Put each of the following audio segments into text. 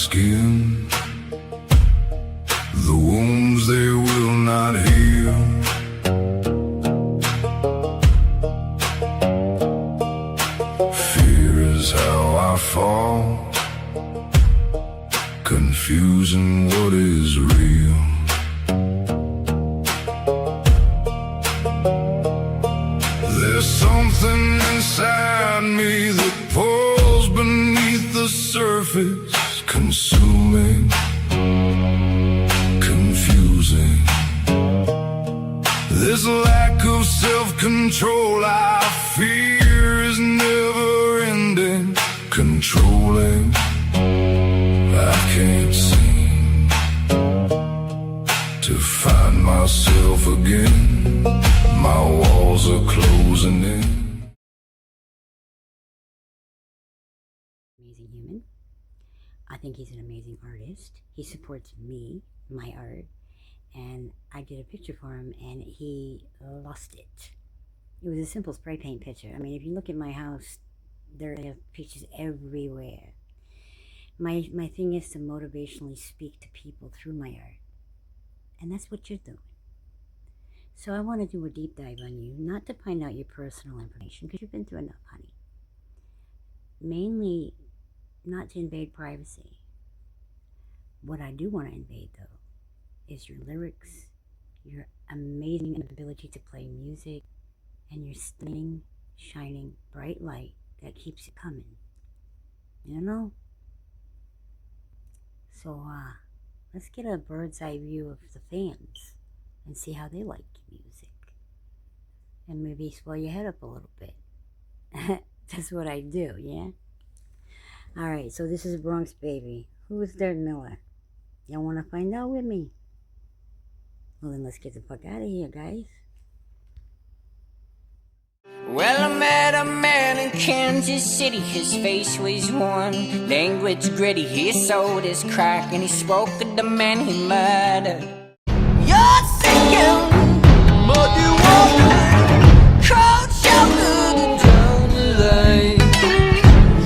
skin. The wounds they will not heal. Fear is how I fall, confusing what is real. There's something inside me that pulls beneath the surface, consuming, confusing. This lack of self-control I fear is never ending, controlling. I can't seem to find myself again. My walls are closing in. Amazing human. I think he's an amazing artist. He supports me, my art, and I did a picture for him and he lost it. It was a simple spray paint picture. I mean, if you look at my house, there are pictures everywhere. My thing is to motivationally speak to people through my art. And that's what you're doing. So I want to do a deep dive on you, not to find out your personal information, because you've been through enough, honey. Mainly not to invade privacy. What I do want to invade, though, is your lyrics, your amazing ability to play music, and your stunning, shining, bright light that keeps it coming. You know? So, let's get a bird's eye view of the fans and see how they like music. And maybe swell your head up a little bit. That's what I do, yeah? Alright, so this is Bronx Baby. Who is Dirt Miller? Y'all want to find out with me? Well, then let's get the fuck out of here, guys. Well, I met a man in Kansas City. His face was worn, language gritty. He sold his crack and he spoke of the man he murdered. You're sinking, muddy water, cold shoulder down the line.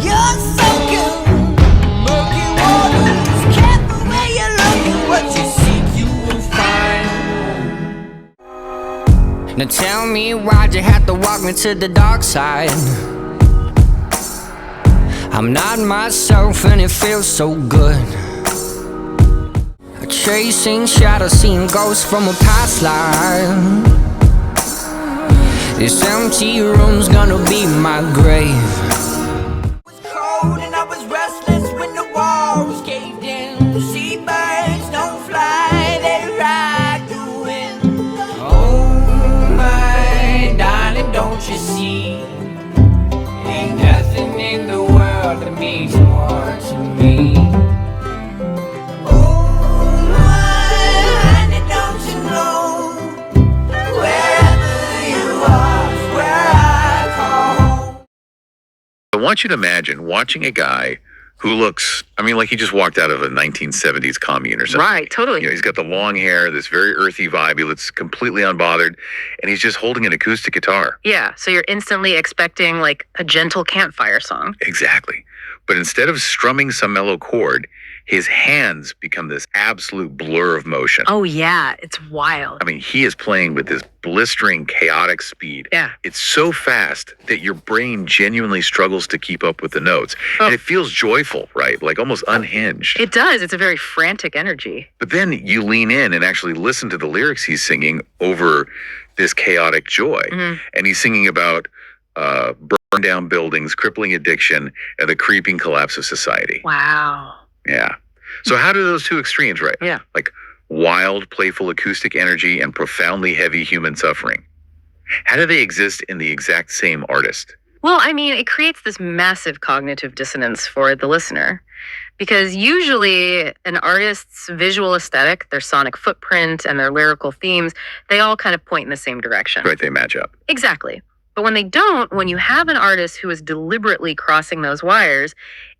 You're sunken, murky waters. Careful where you're looking, what you seek you will find. Now tell me, why'd you have to walk me to the dark side? I'm not myself and it feels so good. Chasing shadows, seeing ghosts from a past life. This empty room's gonna be my grave. It was cold and I was restless when the walls caved in. Seabirds don't fly, they ride the wind. Oh my darling, don't you see? Ain't nothing in the world that means more to me. I want you to imagine watching a guy who looks, I mean, like he just walked out of a 1970s commune or something. Right, totally. You know, he's got the long hair, this very earthy vibe. He looks completely unbothered, and he's just holding an acoustic guitar. Yeah, so you're instantly expecting like a gentle campfire song. Exactly. But instead of strumming some mellow chord, his hands become this absolute blur of motion. Oh yeah, it's wild. I mean, he is playing with this blistering, chaotic speed. Yeah. It's so fast that your brain genuinely struggles to keep up with the notes. Oh. And it feels joyful, right? Like almost unhinged. It does. It's a very frantic energy. But then you lean in and actually listen to the lyrics he's singing over this chaotic joy. Mm-hmm. And he's singing about burn down buildings, crippling addiction, and the creeping collapse of society. Wow. Yeah. So how do those two extremes, right? Yeah. Like wild, playful acoustic energy and profoundly heavy human suffering. How do they exist in the exact same artist? Well, I mean, it creates this massive cognitive dissonance for the listener. Because usually an artist's visual aesthetic, their sonic footprint, and their lyrical themes, they all kind of point in the same direction. Right, they match up. Exactly. But when they don't, when you have an artist who is deliberately crossing those wires,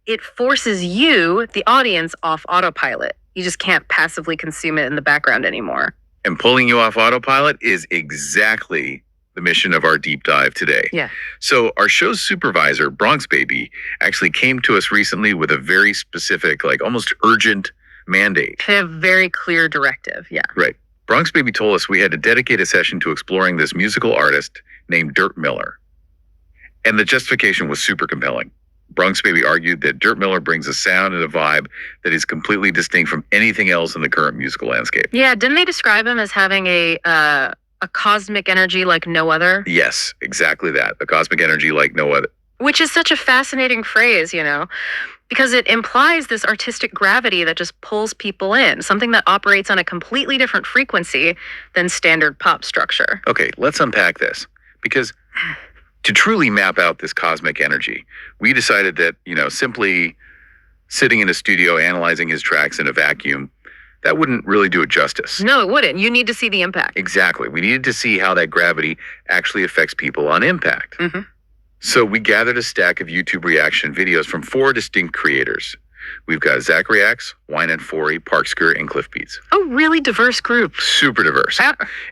it forces you, the audience, off autopilot. You just can't passively consume it in the background anymore. And pulling you off autopilot is exactly the mission of our deep dive today. Yeah. So our show's supervisor, Bronx Baby, actually came to us recently with a very specific, like almost urgent mandate. A very clear directive. Yeah. Right. Bronx Baby told us we had to dedicate a session to exploring this musical artist named Dirt Miller. And the justification was super compelling. Bronx Baby argued that Dirt Miller brings a sound and a vibe that is completely distinct from anything else in the current musical landscape. Yeah, didn't they describe him as having a cosmic energy like no other? Yes, exactly that. A cosmic energy like no other. Which is such a fascinating phrase, because it implies this artistic gravity that just pulls people in, something that operates on a completely different frequency than standard pop structure. Okay, let's unpack this. Because to truly map out this cosmic energy, we decided that, simply sitting in a studio analyzing his tracks in a vacuum, that wouldn't really do it justice. No, it wouldn't. You need to see the impact. Exactly. We needed to see how that gravity actually affects people on impact. Mm-hmm. So we gathered a stack of YouTube reaction videos from 4 distinct creators. We've got Zach Reacts, Wine and Forey, Parksker, and Cliff Beats. A really diverse group. Super diverse.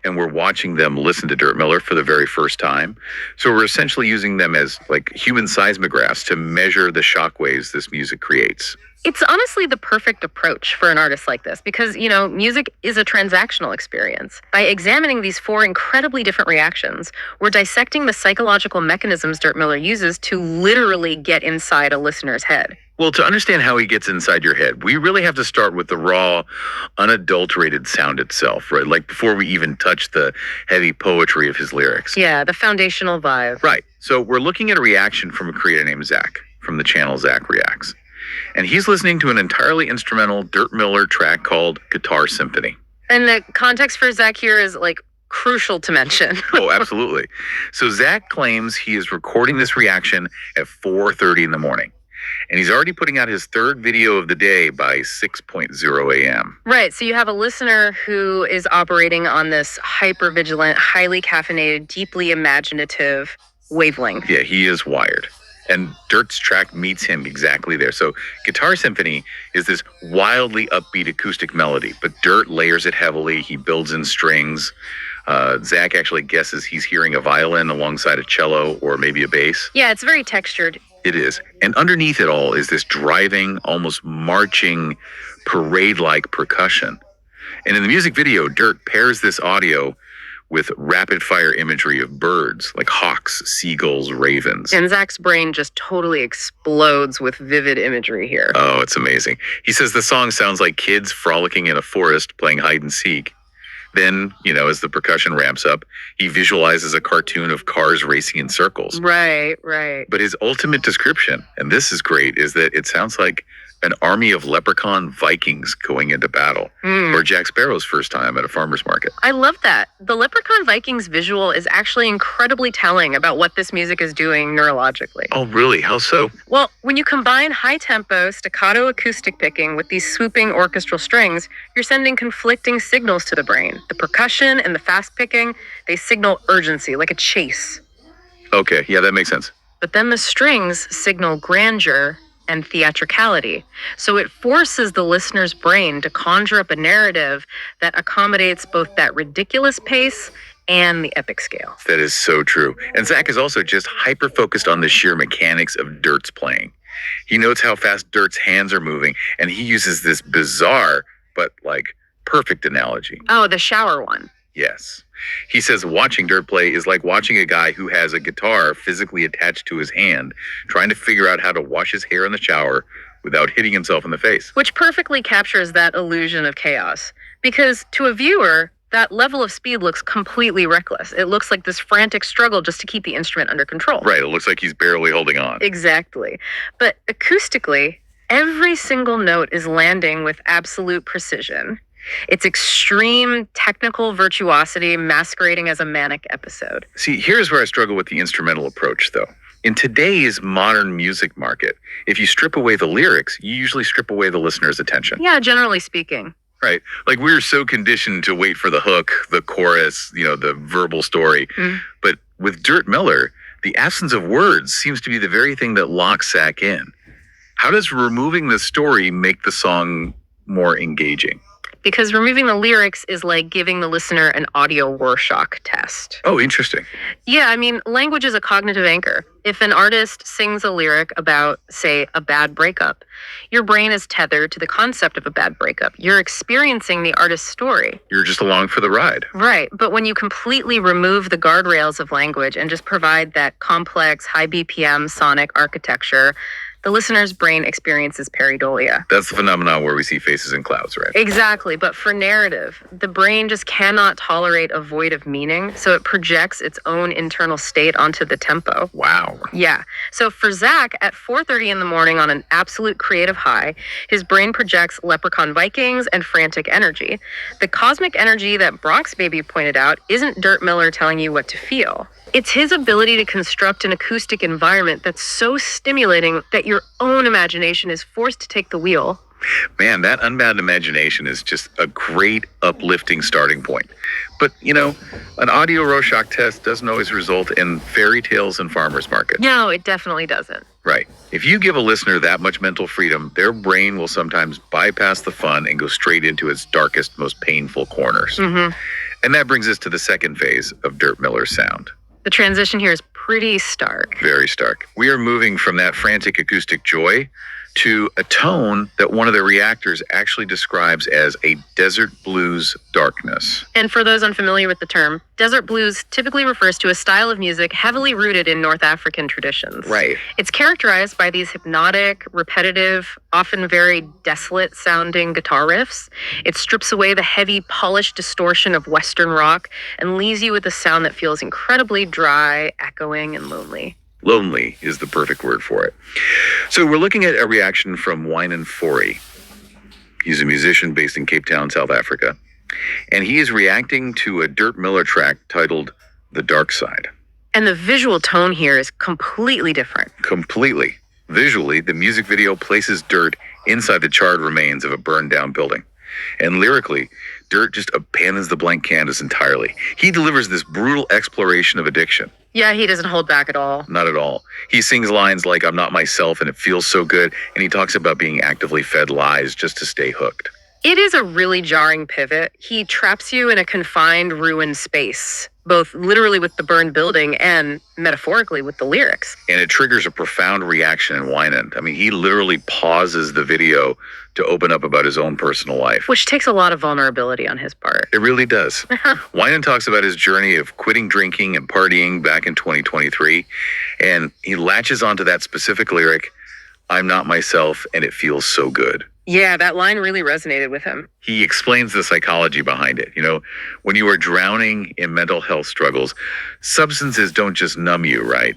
And we're watching them listen to Dirt Miller for the very first time. So we're essentially using them as like human seismographs to measure the shockwaves this music creates. It's honestly the perfect approach for an artist like this because, music is a transactional experience. By examining these 4 incredibly different reactions, we're dissecting the psychological mechanisms Dirt Miller uses to literally get inside a listener's head. Well, to understand how he gets inside your head, we really have to start with the raw, unadulterated sound itself, right? Like before we even touch the heavy poetry of his lyrics. Yeah, the foundational vibe. Right. So we're looking at a reaction from a creator named Zach from the channel Zach Reacts. And he's listening to an entirely instrumental Dirt Miller track called Guitar Symphony. And the context for Zach here is crucial to mention. Oh, absolutely. So Zach claims he is recording this reaction at 4:30 in the morning. And he's already putting out his 3rd video of the day by 6:00 a.m. Right. So you have a listener who is operating on this hypervigilant, highly caffeinated, deeply imaginative wavelength. Yeah, he is wired. And Dirt's track meets him exactly there. So Guitar Symphony is this wildly upbeat acoustic melody, but Dirt layers it heavily. He builds in strings. Zach actually guesses he's hearing a violin alongside a cello or maybe a bass. Yeah, it's very textured. It is. And underneath it all is this driving, almost marching, parade-like percussion. And in the music video, Dirt pairs this audio with rapid-fire imagery of birds, like hawks, seagulls, ravens. And Zach's brain just totally explodes with vivid imagery here. Oh, it's amazing. He says the song sounds like kids frolicking in a forest playing hide and seek. Then, as the percussion ramps up, he visualizes a cartoon of cars racing in circles. Right. But his ultimate description, and this is great, is that it sounds like an army of leprechaun Vikings going into battle, or Jack Sparrow's first time at a farmer's market. I love that. The leprechaun Vikings visual is actually incredibly telling about what this music is doing neurologically. Oh, really? How so? Well, when you combine high-tempo, staccato acoustic picking with these swooping orchestral strings, you're sending conflicting signals to the brain. The percussion and the fast picking, they signal urgency, like a chase. Okay, yeah, that makes sense. But then the strings signal grandeur and theatricality. So it forces the listener's brain to conjure up a narrative that accommodates both that ridiculous pace and the epic scale. That is so true. And Zach is also just hyper-focused on the sheer mechanics of Dirt's playing. He notes how fast Dirt's hands are moving, and he uses this bizarre, but perfect analogy. Oh, the shower one. Yes. He says watching Dirt play is like watching a guy who has a guitar physically attached to his hand, trying to figure out how to wash his hair in the shower without hitting himself in the face. Which perfectly captures that illusion of chaos. Because to a viewer, that level of speed looks completely reckless. It looks like this frantic struggle just to keep the instrument under control. Right, it looks like he's barely holding on. Exactly. But acoustically, every single note is landing with absolute precision. It's extreme technical virtuosity masquerading as a manic episode. See, here's where I struggle with the instrumental approach, though. In today's modern music market, if you strip away the lyrics, you usually strip away the listener's attention. Yeah, generally speaking. Right. We're so conditioned to wait for the hook, the chorus, the verbal story. But with Dirt Miller, the absence of words seems to be the very thing that locks Zach in. How does removing the story make the song more engaging? because removing the lyrics is like giving the listener an audio Rorschach test. Oh, interesting. Yeah, I mean, language is a cognitive anchor. If an artist sings a lyric about, say, a bad breakup, your brain is tethered to the concept of a bad breakup. You're experiencing the artist's story. You're just along for the ride. Right, but when you completely remove the guardrails of language and just provide that complex, high BPM sonic architecture, the listener's brain experiences pareidolia. That's the phenomenon where we see faces in clouds, right? Exactly, but for narrative, the brain just cannot tolerate a void of meaning, so it projects its own internal state onto the tempo. Wow. Yeah. So for Zach, at 4:30 in the morning on an absolute creative high, his brain projects Leprechaun Vikings and frantic energy. The cosmic energy that Brock's baby pointed out isn't Dirt Miller telling you what to feel. It's his ability to construct an acoustic environment that's so stimulating that your own imagination is forced to take the wheel. Man, that unbound imagination is just a great uplifting starting point. But, you know, an audio Rorschach test doesn't always result in fairy tales and farmers market. No, it definitely doesn't. Right. If you give a listener that much mental freedom, their brain will sometimes bypass the fun and go straight into its darkest, most painful corners. Mm-hmm. And that brings us to the second phase of Dirt Miller's sound. The transition here is pretty stark. Very stark. We are moving from that frantic acoustic joy to a tone that one of the reactors actually describes as a desert blues darkness. And for those unfamiliar with the term, desert blues typically refers to a style of music heavily rooted in North African traditions. Right. It's characterized by these hypnotic, repetitive, often very desolate sounding guitar riffs. It strips away the heavy, polished distortion of Western rock and leaves you with a sound that feels incredibly dry, echoing, and lonely. Lonely is the perfect word for it. So we're looking at a reaction from Wynan Forey. He's a musician based in Cape Town, South Africa. And he is reacting to a Dirt Miller track titled The Dark Side. And the visual tone here is completely different. Completely. Visually, the music video places Dirt inside the charred remains of a burned down building. And lyrically, Dirt just abandons the blank canvas entirely. He delivers this brutal exploration of addiction. Yeah, he doesn't hold back at all. Not at all. He sings lines like, "I'm not myself and it feels so good," and he talks about being actively fed lies just to stay hooked. It is a really jarring pivot. He traps you in a confined, ruined space, both literally with the burned building and metaphorically with the lyrics. And it triggers a profound reaction in Wynan. I mean, he literally pauses the video to open up about his own personal life. Which takes a lot of vulnerability on his part. It really does. Wynan talks about his journey of quitting drinking and partying back in 2023, and he latches onto that specific lyric, "I'm not myself and it feels so good." Yeah, that line really resonated with him. He explains the psychology behind it. You know, when you are drowning in mental health struggles, substances don't just numb you, right?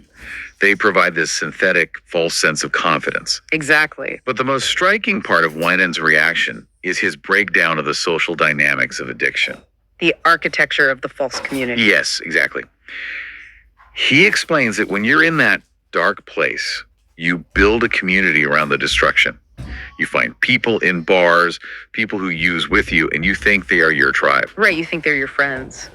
They provide this synthetic, false sense of confidence. Exactly. But the most striking part of Wynan's reaction is his breakdown of the social dynamics of addiction. The architecture of the false community. Yes, exactly. He explains that when you're in that dark place, you build a community around the destruction. You find people in bars, people who use with you, and you think they are your tribe. Right, you think they're your friends.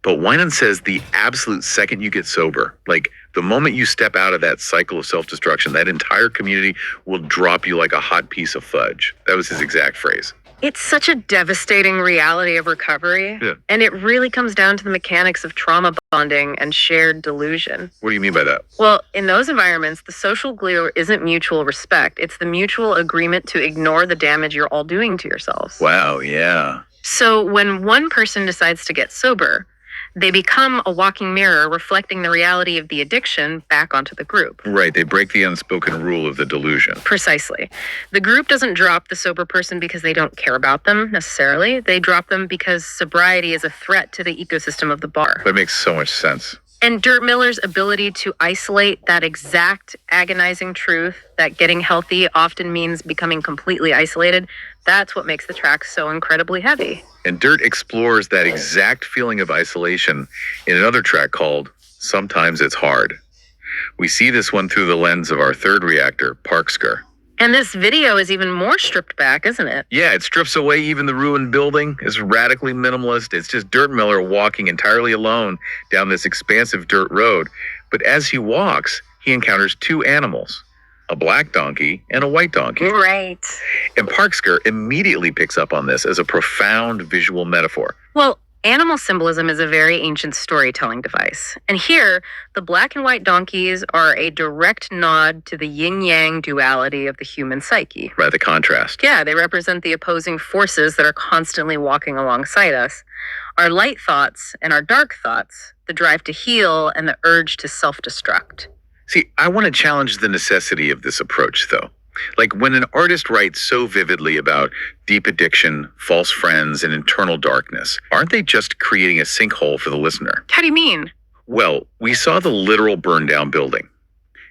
But Wynan says the absolute second you get sober, like the moment you step out of that cycle of self-destruction, that entire community will drop you like a hot piece of fudge. That was his exact phrase. It's such a devastating reality of recovery. Yeah. And it really comes down to the mechanics of trauma bonding and shared delusion. What do you mean by that? Well, in those environments, the social glue isn't mutual respect. It's the mutual agreement to ignore the damage you're all doing to yourselves. Wow, yeah. So when one person decides to get sober, they become a walking mirror reflecting the reality of the addiction back onto the group. Right, they break the unspoken rule of the delusion. Precisely. The group doesn't drop the sober person because they don't care about them necessarily. They drop them because sobriety is a threat to the ecosystem of the bar. That makes so much sense. And Dirt Miller's ability to isolate that exact agonizing truth that getting healthy often means becoming completely isolated, that's what makes the track so incredibly heavy. And Dirt explores that exact feeling of isolation in another track called Sometimes It's Hard. We see this one through the lens of our third reactor, Parksker. And this video is even more stripped back, isn't it? Yeah, it strips away even the ruined building. It's radically minimalist. It's just Dirt Miller walking entirely alone down this expansive dirt road. But as he walks, he encounters two animals, a black donkey, and a white donkey. Right. And Parksker immediately picks up on this as a profound visual metaphor. Well, animal symbolism is a very ancient storytelling device. And here, the black and white donkeys are a direct nod to the yin-yang duality of the human psyche. Right, the contrast. Yeah, they represent the opposing forces that are constantly walking alongside us. Our light thoughts and our dark thoughts, the drive to heal and the urge to self-destruct. See, I want to challenge the necessity of this approach, though. Like when an artist writes so vividly about deep addiction, false friends, and internal darkness, aren't they just creating a sinkhole for the listener? How do you mean? Well, we saw the literal burn down building.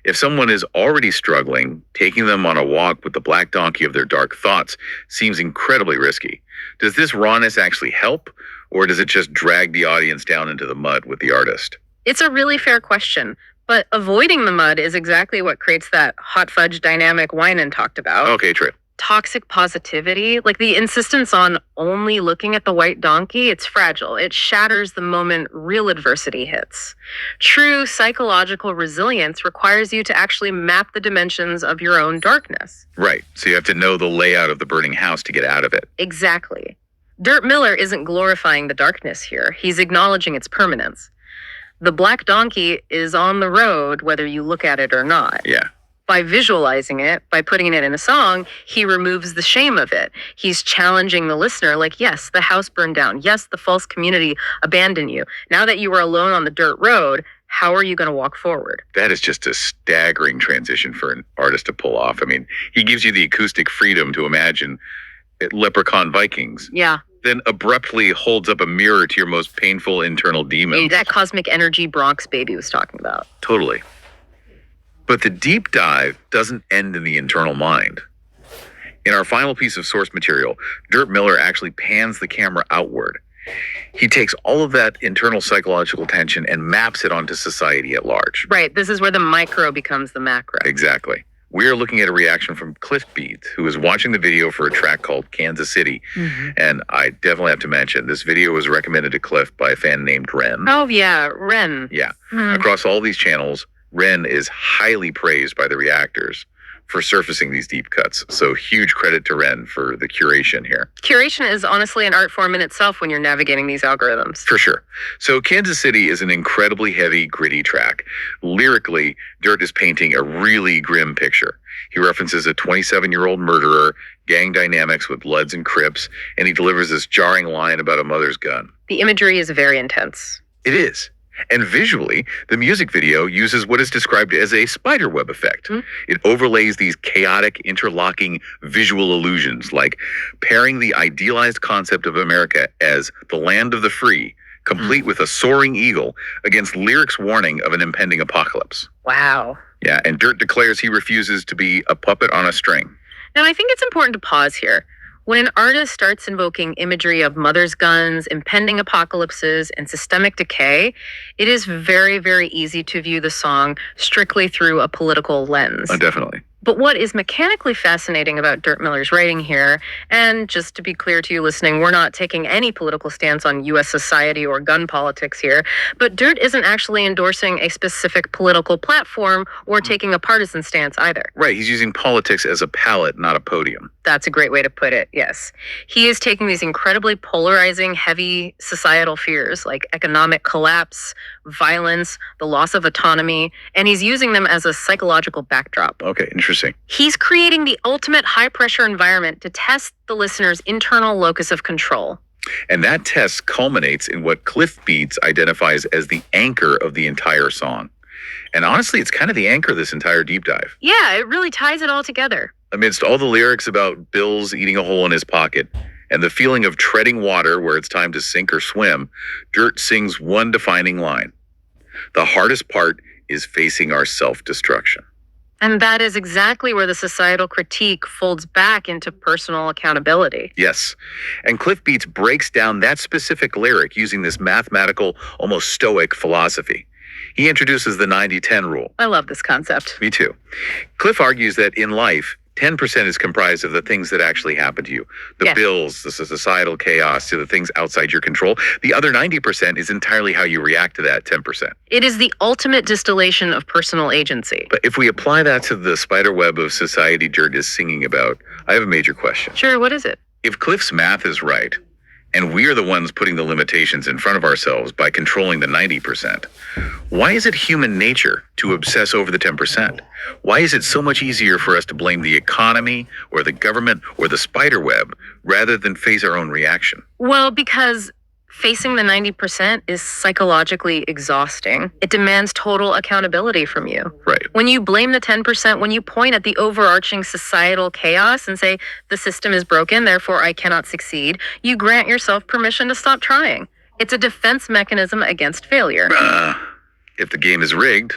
If someone is already struggling, taking them on a walk with the black donkey of their dark thoughts seems incredibly risky. Does this rawness actually help, or does it just drag the audience down into the mud with the artist? It's a really fair question. But avoiding the mud is exactly what creates that hot fudge dynamic Winan talked about. Okay, true. Toxic positivity, like the insistence on only looking at the white donkey, it's fragile. It shatters the moment real adversity hits. True psychological resilience requires you to actually map the dimensions of your own darkness. Right, so you have to know the layout of the burning house to get out of it. Exactly. Dirk Miller isn't glorifying the darkness here. He's acknowledging its permanence. The black donkey is on the road whether you look at it or not. Yeah. By visualizing it, by putting it in a song, he removes the shame of it. He's challenging the listener like, yes, the house burned down. Yes, the false community abandoned you. Now that you are alone on the dirt road, how are you going to walk forward? That is just a staggering transition for an artist to pull off. I mean, he gives you the acoustic freedom to imagine leprechaun Vikings. Yeah. Then abruptly holds up a mirror to your most painful internal demons. That cosmic energy Bronx Baby was talking about. Totally. But the deep dive doesn't end in the internal mind. In our final piece of source material, Dirk Miller actually pans the camera outward. He takes all of that internal psychological tension and maps it onto society at large. Right. This is where the micro becomes the macro. Exactly. We are looking at a reaction from Cliff Beat, who is watching the video for a track called Kansas City. Mm-hmm. And I definitely have to mention, this video was recommended to Cliff by a fan named Ren. Oh, yeah, Ren. Yeah. Mm-hmm. Across all these channels, Ren is highly praised by the reactors for surfacing these deep cuts. So huge credit to Ren for the curation here. Curation is honestly an art form in itself when you're navigating these algorithms. For sure. So Kansas City is an incredibly heavy, gritty track. Lyrically, Dirt is painting a really grim picture. He references a 27-year-old murderer, gang dynamics with Bloods and Crips, and he delivers this jarring line about a mother's gun. The imagery is very intense. It is. And visually, the music video uses what is described as a spiderweb effect. Mm-hmm. It overlays these chaotic, interlocking visual illusions, like pairing the idealized concept of America as the land of the free, complete with a soaring eagle, against lyrics warning of an impending apocalypse. Wow. Yeah, and Dirt declares he refuses to be a puppet on a string. Now, I think it's important to pause here. When an artist starts invoking imagery of mother's guns, impending apocalypses, and systemic decay, it is very, very easy to view the song strictly through a political lens. Definitely. But what is mechanically fascinating about Dirk Miller's writing here, and just to be clear to you listening, we're not taking any political stance on U.S. society or gun politics here, but Dirt isn't actually endorsing a specific political platform or taking a partisan stance either. Right, he's using politics as a palette, not a podium. That's a great way to put it, yes. He is taking these incredibly polarizing, heavy societal fears like economic collapse, violence, the loss of autonomy, and he's using them as a psychological backdrop. Okay, interesting. He's creating the ultimate high-pressure environment to test the listener's internal locus of control. And that test culminates in what Cliff Beats identifies as the anchor of the entire song. And honestly, it's kind of the anchor of this entire deep dive. Yeah, it really ties it all together. Amidst all the lyrics about Bill's eating a hole in his pocket and the feeling of treading water where it's time to sink or swim, Dirt sings one defining line. The hardest part is facing our self-destruction. And that is exactly where the societal critique folds back into personal accountability. Yes. And Cliff Beats breaks down that specific lyric using this mathematical, almost stoic philosophy. He introduces the 90-10 rule. I love this concept. Me too. Cliff argues that in life, 10% is comprised of the things that actually happen to you. The Yes. bills, the societal chaos, to the things outside your control. The other 90% is entirely how you react to that 10%. It is the ultimate distillation of personal agency. But if we apply that to the spider web of society Dirt is singing about, I have a major question. Sure, what is it? If Cliff's math is right, and we are the ones putting the limitations in front of ourselves by controlling the 90%, why is it human nature to obsess over the 10%? Why is it so much easier for us to blame the economy or the government or the spider web rather than face our own reaction? Well, because facing the 90% is psychologically exhausting. It demands total accountability from you. Right. When you blame the 10%, when you point at the overarching societal chaos and say, the system is broken, therefore I cannot succeed, you grant yourself permission to stop trying. It's a defense mechanism against failure. If the game is rigged,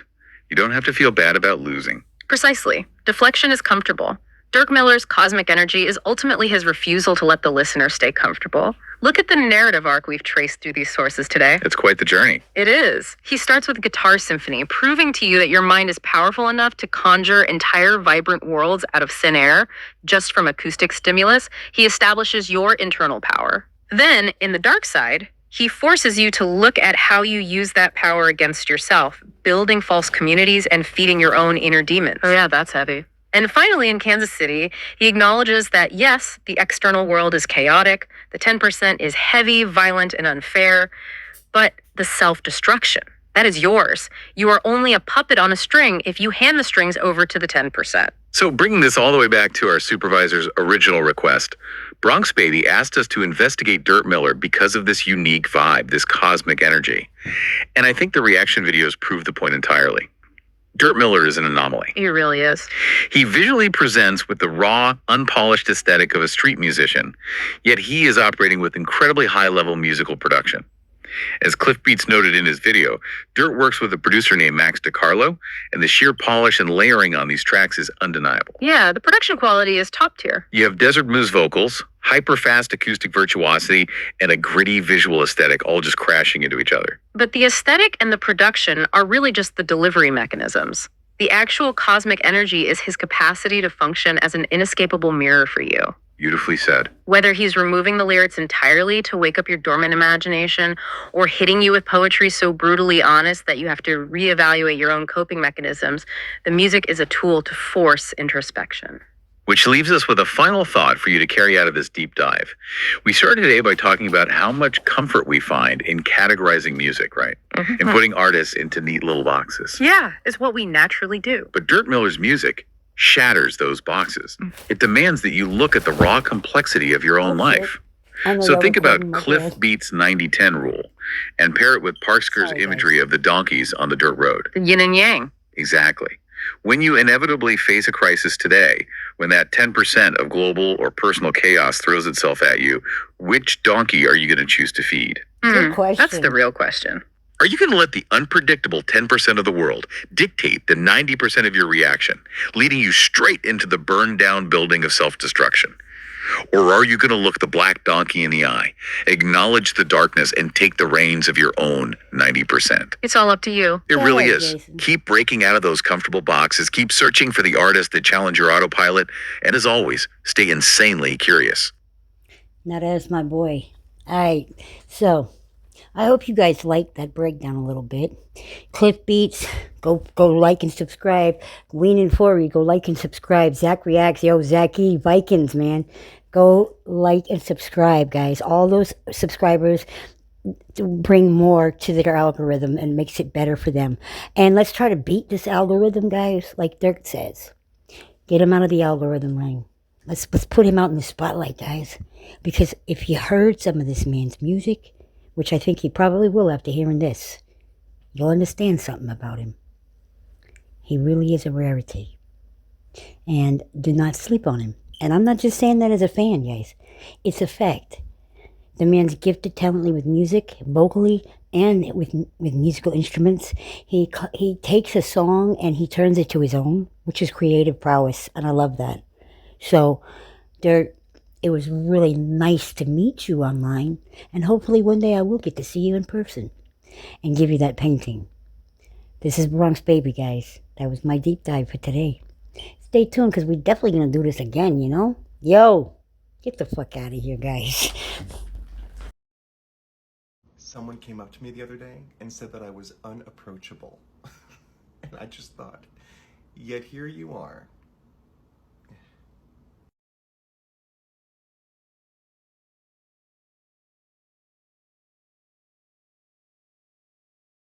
you don't have to feel bad about losing. Precisely. Deflection is comfortable. Dirk Miller's cosmic energy is ultimately his refusal to let the listener stay comfortable. Look at the narrative arc we've traced through these sources today. It's quite the journey. It is. He starts with Guitar Symphony, proving to you that your mind is powerful enough to conjure entire vibrant worlds out of thin air just from acoustic stimulus. He establishes your internal power. Then, in the dark side, he forces you to look at how you use that power against yourself, building false communities and feeding your own inner demons. Oh yeah, that's heavy. And finally, in Kansas City, he acknowledges that yes, the external world is chaotic, the 10% is heavy, violent, and unfair, but the self-destruction, that is yours. You are only a puppet on a string if you hand the strings over to the 10%. So bringing this all the way back to our supervisor's original request, Bronx Baby asked us to investigate Dirt Miller because of this unique vibe, this cosmic energy. And I think the reaction videos prove the point entirely. Dirt Miller is an anomaly. He really is. He visually presents with the raw, unpolished aesthetic of a street musician, yet he is operating with incredibly high-level musical production. As Cliff Beats noted in his video, Dirt works with a producer named Max DiCarlo, and the sheer polish and layering on these tracks is undeniable. Yeah, the production quality is top tier. You have Desert Moose vocals, hyper-fast acoustic virtuosity, and a gritty visual aesthetic all just crashing into each other. But the aesthetic and the production are really just the delivery mechanisms. The actual cosmic energy is his capacity to function as an inescapable mirror for you. Beautifully said. Whether he's removing the lyrics entirely to wake up your dormant imagination or hitting you with poetry so brutally honest that you have to reevaluate your own coping mechanisms, the music is a tool to force introspection. Which leaves us with a final thought for you to carry out of this deep dive. We started today by talking about how much comfort we find in categorizing music, right? And putting artists into neat little boxes. Yeah, it's what we naturally do. But Dirt Miller's music shatters those boxes. It demands that you look at the raw complexity of your own life. So think about Cliff Beats' 90-10 rule and pair it with Parksker's imagery of the donkeys on the dirt road. The yin and yang. Exactly. When you inevitably face a crisis today, when that 10% of global or personal chaos throws itself at you, which donkey are you going to choose to feed? Good question. That's the real question. Are you going to let the unpredictable 10% of the world dictate the 90% of your reaction, leading you straight into the burned down building of self-destruction? Or are you going to look the black donkey in the eye, acknowledge the darkness, and take the reins of your own 90%? It's all up to you. It really Yeah, is. Jason. Keep breaking out of those comfortable boxes. Keep searching for the artists that challenge your autopilot. And as always, stay insanely curious. Now that's my boy. All right, so I hope you guys liked that breakdown a little bit. Cliff Beats, go like and subscribe. Ween and Forey, go like and subscribe. Zach Reacts, yo, Zach E, Vikings, man. Go like and subscribe, guys. All those subscribers bring more to their algorithm and makes it better for them. And let's try to beat this algorithm, guys, like Dirk says. Get him out of the algorithm ring. Let's put him out in the spotlight, guys. Because if you heard some of this man's music, which I think he probably will after hearing this, you'll understand something about him. He really is a rarity. And do not sleep on him. And I'm not just saying that as a fan, guys. It's a fact. The man's gifted talently with music, vocally, and with musical instruments. He takes a song and he turns it to his own, which is creative prowess, and I love that. So, Dirk, it was really nice to meet you online, and hopefully one day I will get to see you in person and give you that painting. This is Bronx Baby, guys. That was my deep dive for today. stay tuned because we're definitely going to do this again, you know? Yo, get the fuck out of here, guys. Someone came up to me the other day and said that I was unapproachable. And I just thought, yet here you are,